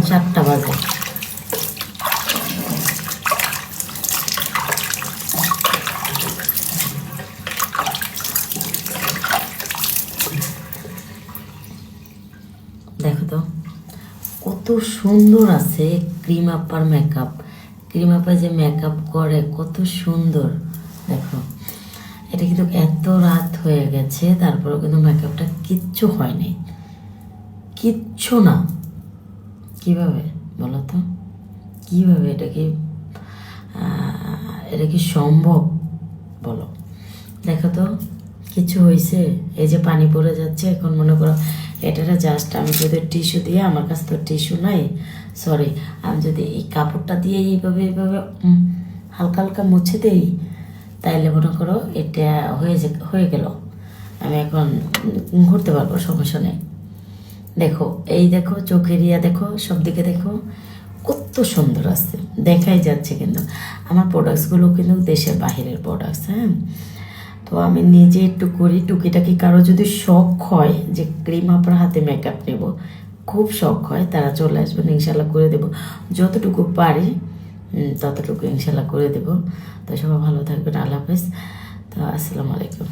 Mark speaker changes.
Speaker 1: 7টা বাজে। দেখো তো কত সুন্দর আছে ক্রিম আপার মেকআপ। ক্রিম আপা যে মেকআপ করে কত সুন্দর। দেখো এটা কিন্তু এত রাত হয়ে গেছে, তারপরেও কিন্তু মেকআপটা কিচ্ছু হয়নি, কিচ্ছু না। কিভাবে বলো তো, কীভাবে এটা কি সম্ভব বলো? দেখো তো কিছু হয়েছে? এই যে পানি পড়ে যাচ্ছে, এখন মনে করো এটা জাস্ট আমি যদি টিস্যু দিয়ে, আমার কাছে তো টিস্যু নাই, সরি, আমি যদি এই কাপড়টা দিয়ে এইভাবে এইভাবে হালকা হালকা মুছে দিই, তাইলে মনে করো এটা হয়ে গেল, আমি এখন ঘুরতে পারবো, সমস্যা নেই। দেখো এই দেখো চোখের ইয়া দেখো, সব দিকে দেখো কত সুন্দর আছে, দেখাই যাচ্ছে। কিন্তু আমার প্রোডাক্টসগুলো কিন্তু দেশের বাহিরের প্রোডাক্টস, হ্যাঁ। তো আমি নিজে একটু করি টুকিটাকি। কারো যদি শখ হয় যে ক্রিম আপনার হাতে মেকআপ নেব, খুব শখ হয়, তারা চলে আসবেন, ইনশাল্লাহ করে দেবো, যতটুকু পারি ততটুকু ইনশাল্লাহ করে দেবো। তো সবাই ভালো থাকবেন, আল্লাহ হাফেজ। তো আসসালামু আলাইকুম।